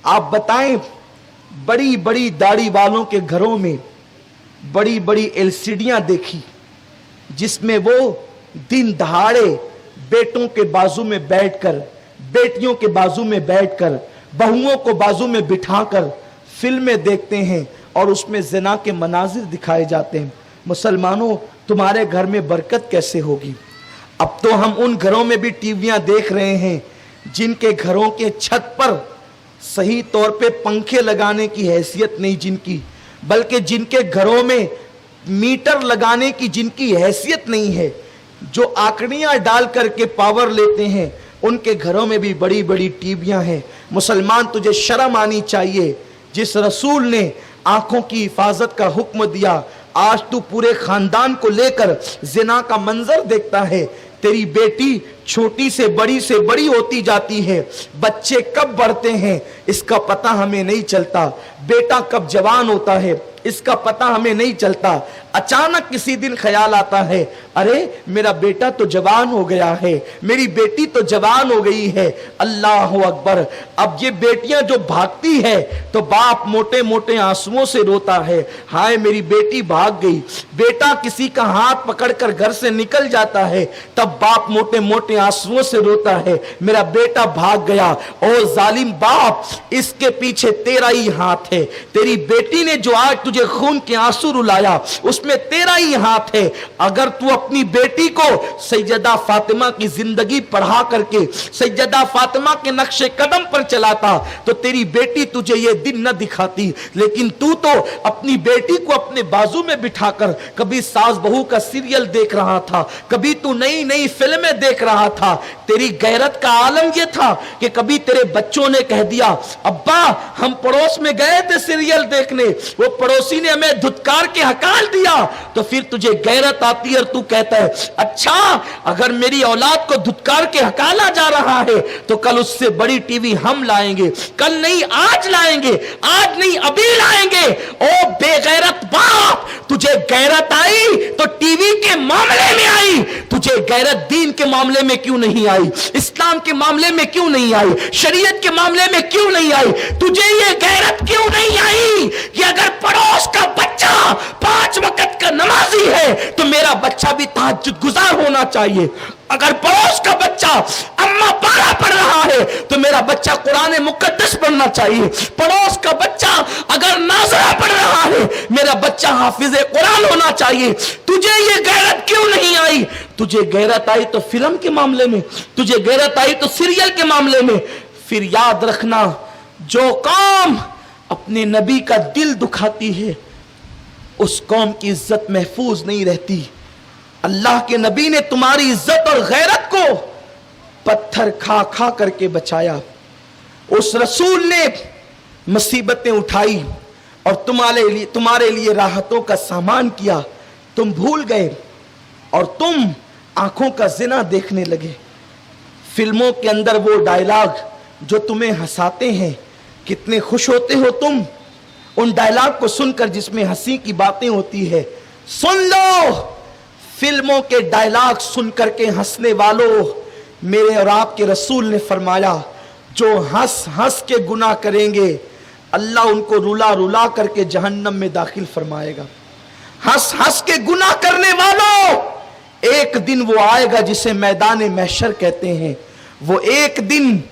आप बताएं, बड़ी बड़ी दाढ़ी वालों के घरों में बड़ी बड़ी एलसीडियां देखी जिसमें वो दिन दहाड़े बेटों के बाजू में बैठकर, बेटियों के बाजू में बैठकर, बहुओं को बाजू में बिठाकर फिल्में देखते हैं और उसमें ज़िना के मनाजिर दिखाए जाते हैं। मुसलमानों, तुम्हारे घर में बरकत कैसे होगी? अब तो हम उन घरों में भी टीवियां देख रहे हैं जिनके घरों के छत पर सही तौर पे पंखे लगाने की हैसियत नहीं जिनकी, बल्कि जिनके घरों में मीटर लगाने की जिनकी हैसियत नहीं है, जो आकड़ियां डाल करके पावर लेते हैं, उनके घरों में भी बड़ी बड़ी टीवियां हैं। मुसलमान, तुझे शर्म आनी चाहिए। जिस रसूल ने आंखों की हिफाजत का हुक्म दिया, आज तू पूरे खानदान को लेकर जिना का मंजर देखता है। तेरी बेटी छोटी से बड़ी होती जाती है। बच्चे कब बढ़ते हैं इसका पता हमें नहीं चलता। बेटा कब जवान होता है इसका पता हमें नहीं चलता। अचानक किसी दिन ख्याल आता है, अरे मेरा बेटा तो जवान हो गया है, मेरी बेटी तो जवान हो गई है। अल्लाह अकबर। अब ये बेटियां जो भागती है तो बाप मोटे मोटे आंसुओं से रोता है, हाय मेरी बेटी भाग गई। बेटा किसी का हाथ पकड़कर घर से निकल जाता है, तब बाप मोटे मोटे आंसुओं से रोता है, मेरा बेटा भाग गया। और जालिम बाप, इसके पीछे तेरा ही हाथ है। तेरी बेटी ने जो आज तुझे खून के आंसू रुलाया, उसमें तेरा ही हाथ है। अगर तू अपनी बेटी को सैयदा फातिमा की जिंदगी पढ़ा करके सैयदा फातिमा के नक्शे कदम पर चलाता तो तेरी बेटी तुझे ये दिन न दिखाती। लेकिन तू तो अपनी बेटी को अपने बाजू में बिठाकर कभी सास बहू का सीरियल देख रहा था, कभी तू नई नई फिल्में देख रहा था। तेरी गैरत का आलम यह था कि कभी तेरे बच्चों ने कह दिया, अब्बा हम पड़ोस में गए थे सीरियल देखने, वो पड़ोसी ने हमें धुतकार के हकाल दिया। तो फिर तुझे गैरत आती है और तू कहता है, अच्छा अगर मेरी औलाद को धुतकार के हकाला जा रहा है तो कल उससे बड़ी टीवी हम लाएंगे। कल नहीं आज लाएंगे, आज नहीं अभी लाएंगे। ओ बेगैरत बाप, तुझे गैरत आई तो टीवी के मामले में आई, तुझे गैरत दीन के मामले में क्यों नहीं आई? इस्लाम के मामले में क्यों नहीं आई? शरीयत के मामले में क्यों नहीं आई? तुझे ये गैरत क्यों नहीं आई कि अगर पड़ोस का बच्चा 5 वक्त का नमाजी है तो मेरा बच्चा भी तहज्जुद गुजार होना चाहिए। अगर पड़ोस का बच्चा अम्मा पारा पढ़ रहा है तो मेरा बच्चा कुरान मुकद्दस पढ़ना चाहिए। पड़ोस का बच्चा अगर नाज़रा पढ़ रहा है, मेरा बच्चा हाफिज़े कुरान होना चाहिए। तुझे ये गैरत क्यों नहीं आई? तुझे गैरत आई तो फिल्म के मामले में, तुझे गैरत आई तो सीरियल के मामले में। फिर याद रखना, जो कौम अपने नबी का दिल दुखाती है उस कौम की इज्जत महफूज नहीं रहती। अल्लाह के नबी ने तुम्हारी इज्जत और गैरत को पत्थर खा खा करके बचाया। उस रसूल ने मुसीबतें उठाई और तुम्हारे लिए राहतों का सामान किया। तुम भूल गए और तुम आंखों का जिना देखने लगे। फिल्मों के अंदर वो डायलॉग जो तुम्हें हंसाते हैं, कितने खुश होते हो तुम उन डायलॉग को सुनकर जिसमें हंसी की बातें होती है। सुन लो, फिल्मों के डायलॉग सुनकर के हंसने वालों, मेरे और आपके रसूल ने फरमाया, जो हंस हंस के गुनाह करेंगे अल्लाह उनको रुला रुला करके जहन्नम में दाखिल फरमाएगा। हंस हंस के गुनाह करने वालों, एक दिन वो आएगा जिसे मैदान महशर कहते हैं। वो एक दिन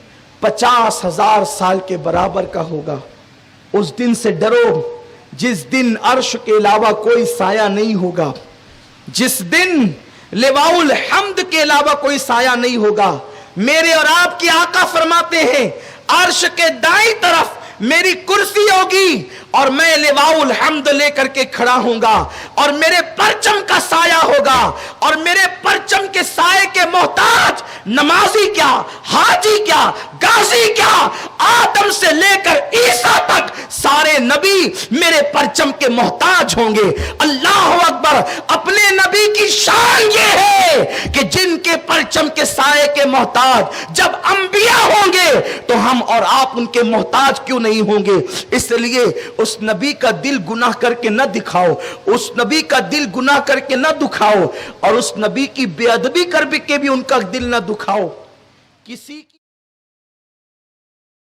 50,000 साल के बराबर का होगा। उस दिन से डरो जिस दिन अर्श के अलावा कोई साया नहीं होगा, जिस दिन लिवाउल हम्द के अलावा कोई साया नहीं होगा। मेरे और आपके आका फरमाते हैं, अर्श के दाईं तरफ मेरी कुर्सी होगी और मैं लिवाउल हम्द लेकर के खड़ा होऊंगा और मेरे परचम का साया होगा। और मेरे परचम के साये के मोहताज नमाजी क्या, हाजी क्या, गाजी क्या, आदम से लेकर ईसा तक सारे नबी मेरे परचम के मोहताज होंगे। अल्लाह अकबर। अपने नबी की शान ये है कि जिनके परचम के साये के मोहताज जब अंबिया होंगे तो हम और आप उनके मोहताज क्यों नहीं होंगे? इसलिए उस नबी का दिल गुनाह करके न दिखाओ, उस नबी का दिल गुनाह करके न दुखाओ और उस नबी की बेअदबी कर के भी उनका दिल न दुखाओ। किसी